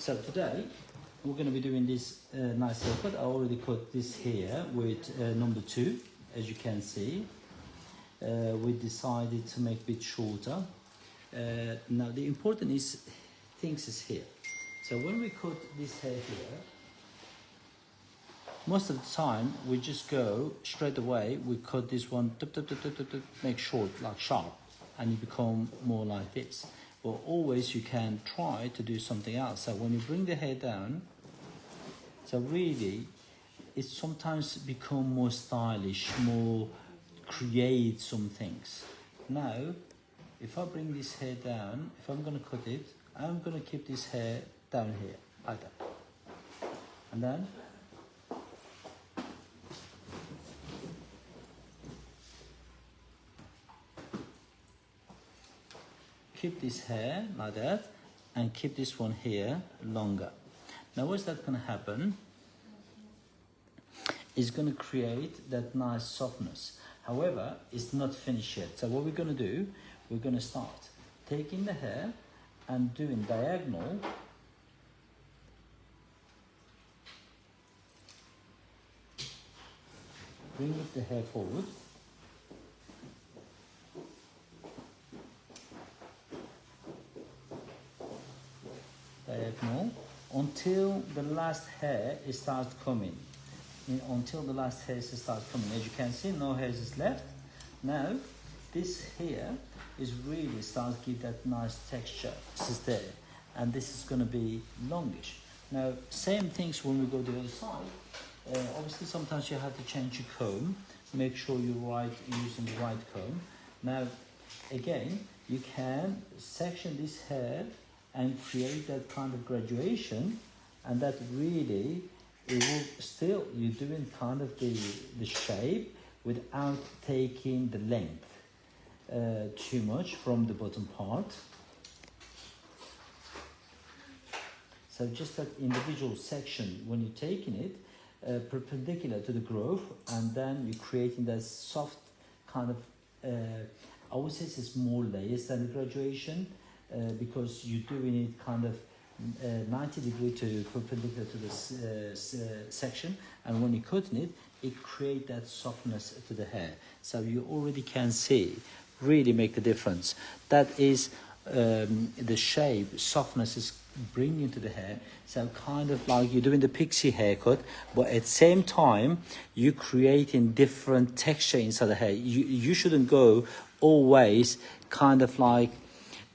So today we're going to be doing this nice haircut. I already cut this here with number 2, as you can see. We decided to make it a bit shorter. Now the important things is here. So when we cut this hair here, most of the time we just go straight away. We cut this one, make short, like sharp, and you become more like this. But always you can try to do something else. So when you bring the hair down, so really it sometimes become more stylish, more create some things. Now, if I bring this hair down, if I'm going to cut it, I'm going to keep this hair down here, like that. And then keep this hair like that and keep this one here longer. Now what's that going to happen? It's going to create that nice softness. However, it's not finished yet. So what we're going to do, we're going to start taking the hair and doing diagonal. Bring the hair forward. Diagonal until the last hair starts coming. Until the last hair starts coming. As you can see, no hairs is left. Now, this here is really starts to give that nice texture. This is there, and this is going to be longish. Now, same things when we go to the other side. Obviously, sometimes you have to change your comb. Make sure you're using the right comb. Now, again, you can section this hair and create that kind of graduation, and that really it will still, you're doing kind of the shape without taking the length too much from the bottom part. So just that individual section, when you're taking it perpendicular to the growth, and then you're creating that soft kind of I would say it's more layers than the graduation. Because you're doing it kind of 90 degrees to perpendicular to this section, and when you're cutting it, it creates that softness to the hair. So you already can see, really make the difference. That is the shape, softness is bringing to the hair. So kind of like you're doing the Pixie haircut, but at the same time, you're creating different texture inside the hair. You shouldn't go always kind of like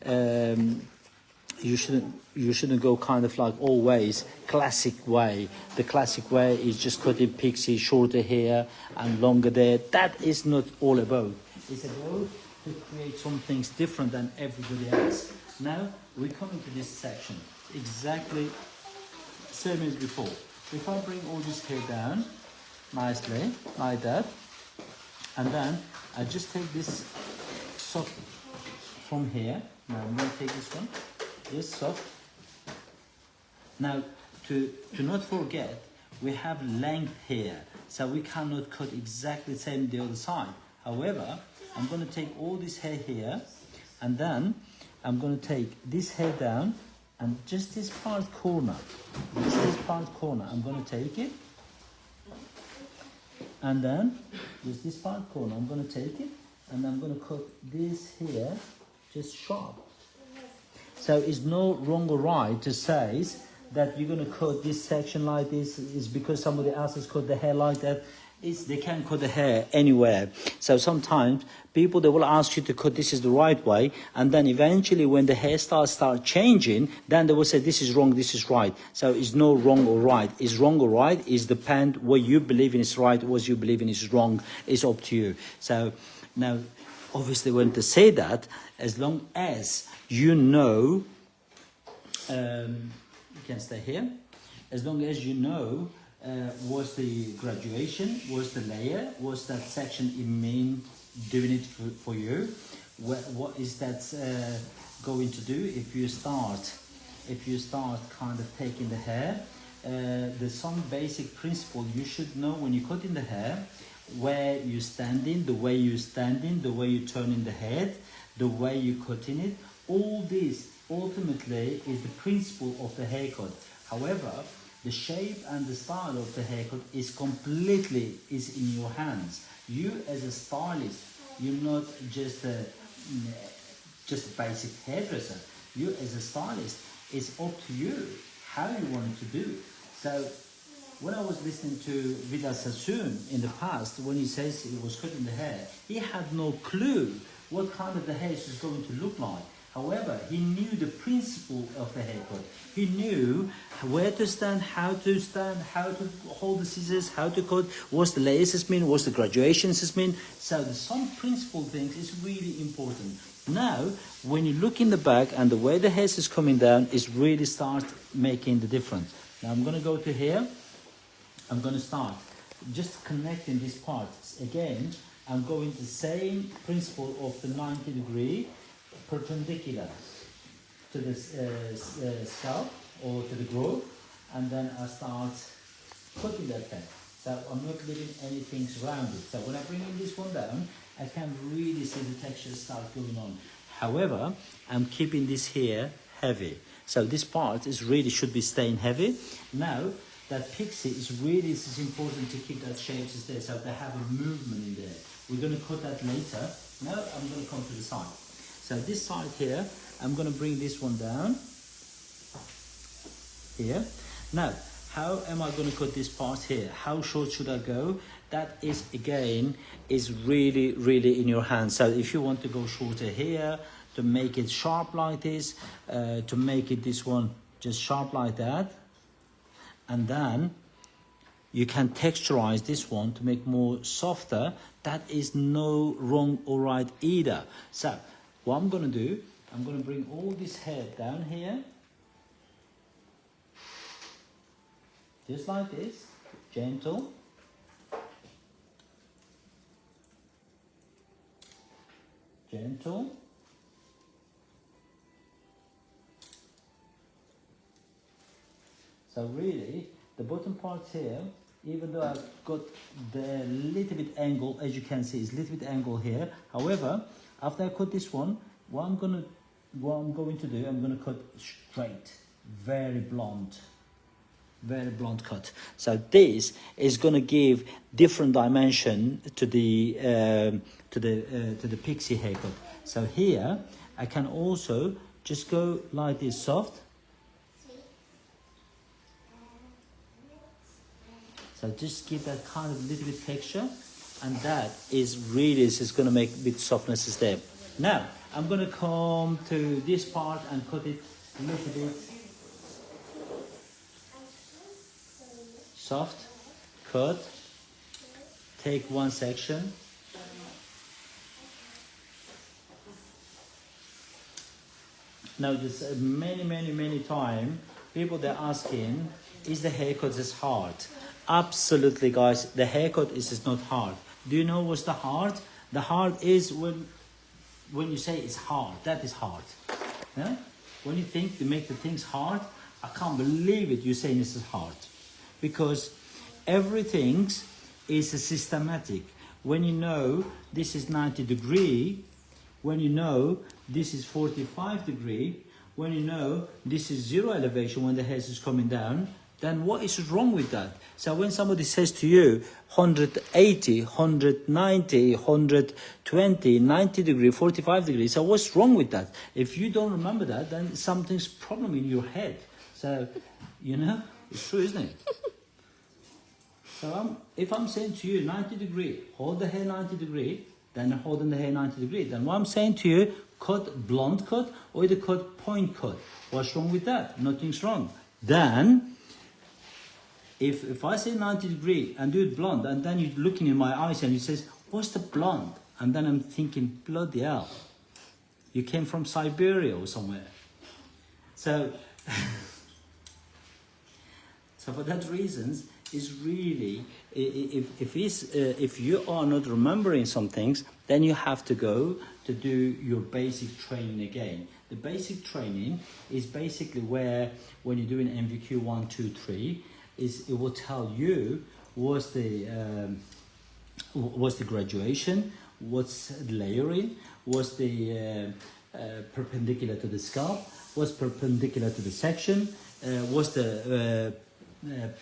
you shouldn't go kind of like always classic way. The classic way is just cutting Pixie, shorter hair and longer there. That is not all about. It's about to create some things different than everybody else. Now we're coming to this section exactly same as before. If I bring all this hair down nicely like that, and then I just take this soft from here. Now I'm going to take this one, this soft. Now to not forget, we have length here, so we cannot cut exactly the same the other side. However, I'm going to take all this hair here, and then I'm going to take this hair down, and just this part corner, I'm going to take it, and then just this part corner, I'm going to take it, and I'm going to cut this here just sharp. So it's no wrong or right to say that you're going to cut this section like this is because somebody else has cut the hair like that. They can't cut the hair anywhere. So sometimes people, they will ask you to cut this is the right way, and then eventually when the hairstyles start changing, then they will say this is wrong, this is right. So it's no wrong or right. It's wrong or right is depend what you believe in is right, what you believe in is wrong. It's up to you. So now, obviously, when to say that, as long as you know, you can stay here. As long as you know was the graduation, was the layer, was that section it mean doing it for you. What is that going to do if you start kind of taking the hair? There's some basic principle you should know when you're cutting the hair. Where you're standing, the way you're standing, the way you're turning the head, the way you're cutting it, all this ultimately is the principle of the haircut. However, the shape and the style of the haircut is completely is in your hands. You as a stylist, you're not just a basic hairdresser. You as a stylist, it's up to you how you want it to do. So when I was listening to Vidal Sassoon in the past, when he says he was cutting the hair, he had no clue what kind of the hair was going to look like. However, he knew the principle of the haircut. He knew where to stand, how to hold the scissors, how to cut, what's the layers mean, what's the graduations mean. So the some principle things is really important. Now, when you look in the back and the way the hair is coming down, is really start making the difference. Now I'm going to go to here. I'm going to start just connecting these parts. Again, I'm going the same principle of the 90-degree perpendicular to the scalp or to the groove, and then I start cutting that hair. So I'm not leaving anything around it. So when I bring in this one down, I can really see the texture start going on. However, I'm keeping this here heavy. So this part is really should be staying heavy. Now, that pixie is really is important to keep that shape there, so they have a movement in there. We're going to cut that later. Now I'm going to come to the side. So this side here, I'm going to bring this one down here. Now, how am I going to cut this part here? How short should I go? That is, again, is really, really in your hands. So if you want to go shorter here, to make it sharp like this, to make it this one just sharp like that, and then you can texturize this one to make more softer. That is no wrong or right either. So what I'm going to do, I'm going to bring all this hair down here, just like this, gentle. Gentle. So really, the bottom part here, even though I've got the little bit angle, as you can see, is little bit angle here. However, after I cut this one, what I'm going to do, I'm going to cut straight, very blunt cut. So this is going to give different dimension to the pixie haircut. So here I can also just go like this, soft. So just give that kind of little bit texture, and that is really is going to make a bit softness there. Now I'm going to come to this part and cut it a little bit soft, cut, take one section. Now there's many times people they're asking, is the haircut as hard? Absolutely, guys, the haircut is not hard. Do you know what's the hard? The hard is when you say it's hard, that is hard. Yeah? When you think to make the things hard, I can't believe it, you're saying this is hard. Because everything is systematic. When you know this is 90-degree, when you know this is 45-degree, when you know this is zero elevation when the hair is coming down, then what is wrong with that? So when somebody says to you 180, 190, 120, 90 degree, 45 degrees, so what's wrong with that? If you don't remember that, then something's problem in your head. So, you know, it's true, isn't it? So if I'm saying to you 90 degree, hold the hair 90 degree, then holding the hair 90 degree, then what I'm saying to you, cut blunt cut or either cut point cut. What's wrong with that? Nothing's wrong. Then, if I say 90 degree and do it blonde, and then you're looking in my eyes and you says, what's the blonde? And then I'm thinking, bloody hell, you came from Siberia or somewhere. So, so for that reasons, is really, if you are not remembering some things, then you have to go to do your basic training again. The basic training is basically where, when you're doing MVQ 1, 2, 3, is it will tell you what's the graduation, what's layering, what's the perpendicular to the scalp, what's perpendicular to the section, what's the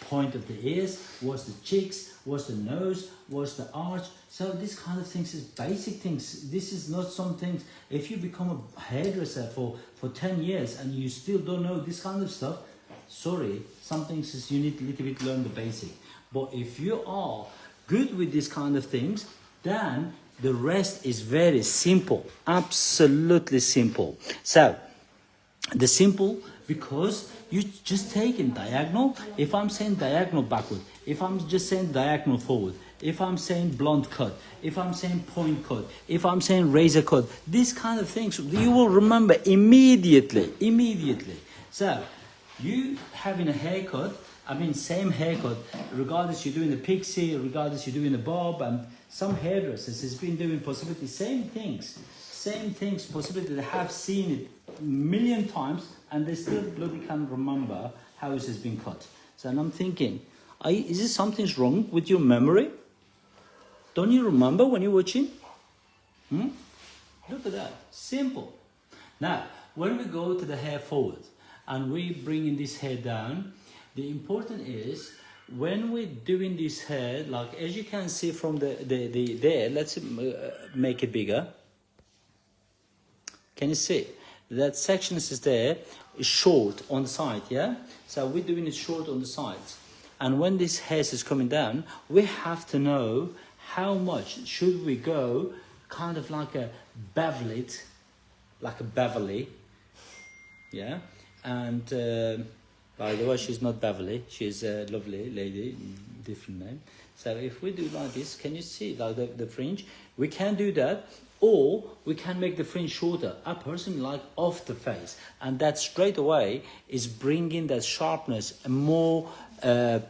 point of the ears, what's the cheeks, what's the nose, what's the arch. So this kind of things is basic things. This is not some things. If you become a hairdresser for 10 years and you still don't know this kind of stuff, sorry, some things is you need a little bit learn the basic. But if you are good with these kind of things, then the rest is very simple, absolutely simple. So the simple, because you just take in diagonal. If I'm saying diagonal backward, if I'm just saying diagonal forward, if I'm saying blonde cut, if I'm saying point cut, if I'm saying razor cut, these kind of things you will remember immediately. So you having a haircut, I mean same haircut, regardless you're doing the pixie, regardless you're doing the bob, and some hairdressers has been doing possibly same things, possibly they have seen it a million times and they still bloody can't remember how it has been cut. So and I'm thinking, is this something's wrong with your memory? Don't you remember when you're watching? Look at that, simple. Now, when we go to the hair forward and we bringing this hair down, the important is when we're doing this hair, like as you can see from the there, let's make it bigger. Can you see? That section is there, is short on the side, yeah? So we're doing it short on the sides. And when this hair is coming down, we have to know how much should we go, kind of like a bevel it, like a Beverly, yeah? And by the way, she's not Beverly, she's a lovely lady, different name. So if we do like this, can you see like the fringe? We can do that, or we can make the fringe shorter. I personally like off the face, and that straight away is bringing that sharpness and more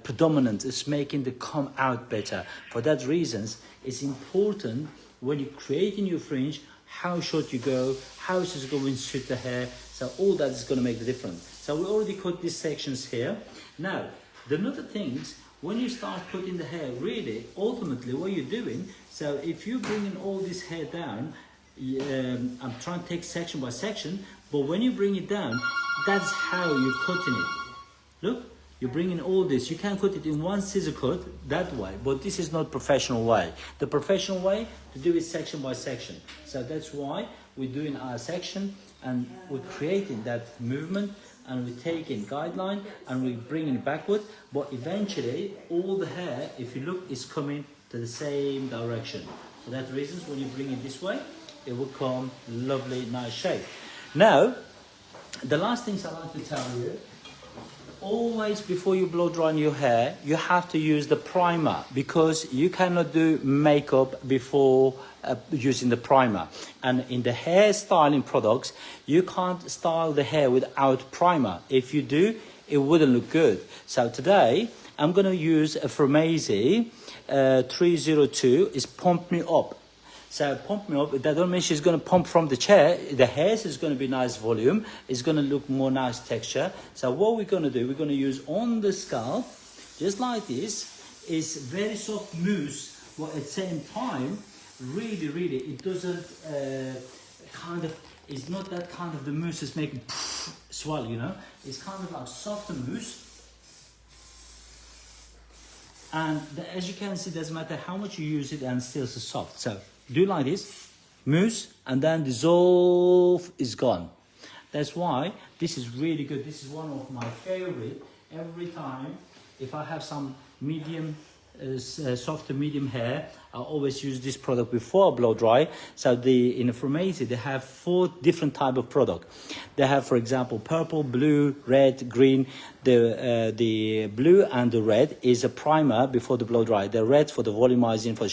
predominant. It's making the come out better. For that reasons, it's important when you're creating your fringe, how short you go, how is it going to suit the hair. So all that is going to make the difference. So we already cut these sections here. Now, the other things, when you start putting the hair, really, ultimately what you're doing, so if you're bringing all this hair down, I'm trying to take section by section, but when you bring it down, that's how you're cutting it. Look, you're bringing all this. You can cut it in one scissor cut that way, but this is not professional way. The professional way to do it section by section. So that's why we're doing our section and we're creating that movement and we're taking guideline and we're bringing it backward, but eventually all the hair, if you look, is coming to the same direction. For that reasons, when you bring it this way, it will come lovely, nice shape. Now, the last things I like to tell you, always before you blow dry your hair, you have to use the primer, because you cannot do makeup before using the primer. And in the hair styling products, you can't style the hair without primer. If you do, it wouldn't look good. So today, I'm going to use a Fringe 302, is Pump Me Up. So pump me up, that don't mean she's going to pump from the chair. The hairs is going to be nice volume. It's going to look more nice texture. So what we're going to do, we're going to use on the scalp, just like this, is very soft mousse, but at the same time, really, it doesn't it's not that kind of the mousse is making swell, you know. It's kind of like softer mousse. And as you can see, it doesn't matter how much you use it and still it's soft. So do like this, mousse, and then dissolve is gone. That's why this is really good. This is one of my favorite. Every time, if I have some medium, softer medium hair, I always use this product before I blow dry. So in the Fringe, they have 4 different type of product. They have, for example, purple, blue, red, green. The blue and the red is a primer before the blow dry. The red for the volumizing, for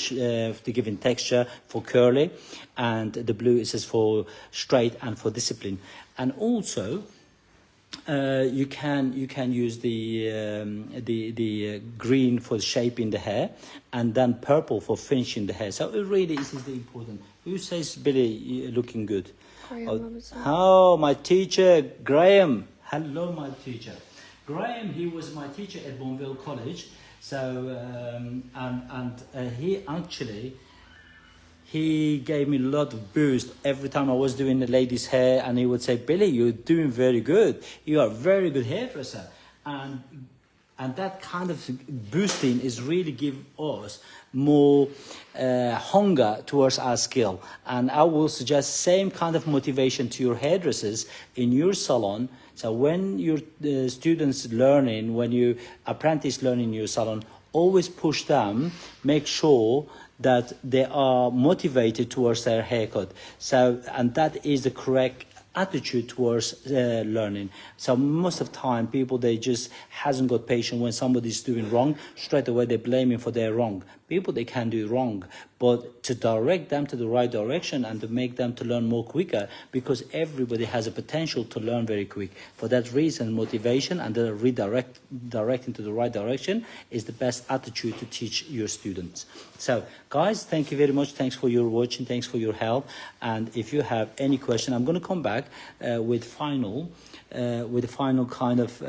giving texture, for curly, and the blue is just for straight and for discipline. And also, you can use the green for shaping the hair, and then purple for finishing the hair. So it really is the important. Who says Billy looking good? Oh, my teacher Graham. Hello, my teacher Graham. He was my teacher at Bonville College. So he he gave me a lot of boost every time I was doing the lady's hair, and he would say, Billy, you're doing very good. You are a very good hairdresser. And that kind of boosting is really give us more hunger towards our skill. And I will suggest same kind of motivation to your hairdressers in your salon. So when your students learning, when you apprentice learning in your salon, always push them, make sure that they are motivated towards their haircut. So, and that is the correct attitude towards learning. So most of the time people, they just hasn't got patience. When somebody's doing wrong, straight away they blame him for their wrong. People, they can do wrong, but to direct them to the right direction and to make them to learn more quicker, because everybody has a potential to learn very quick. For that reason, motivation and the directing to the right direction is the best attitude to teach your students. So guys, thank you very much. Thanks for your watching. Thanks for your help. And if you have any question, I'm going to come back with the final kind of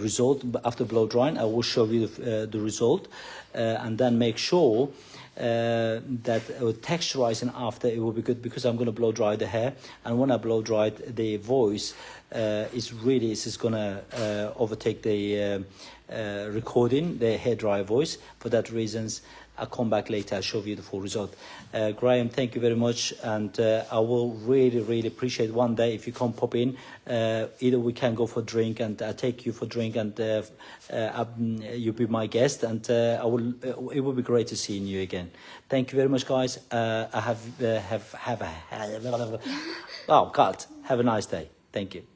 result after blow drying. I will show you the result, and then make sure that texturizing after it will be good, because I'm going to blow dry the hair, and when I blow dry it, the voice is going to overtake the recording, the hair dry voice. For that reasons, I'll come back later. I'll show you the full result. Graham, thank you very much, and I will really appreciate one day if you come pop in. Either we can go for a drink, and I take you for a drink, and you'll be my guest, and it will be great to seeing you again. Thank you very much, guys. Oh God, have a nice day. Thank you.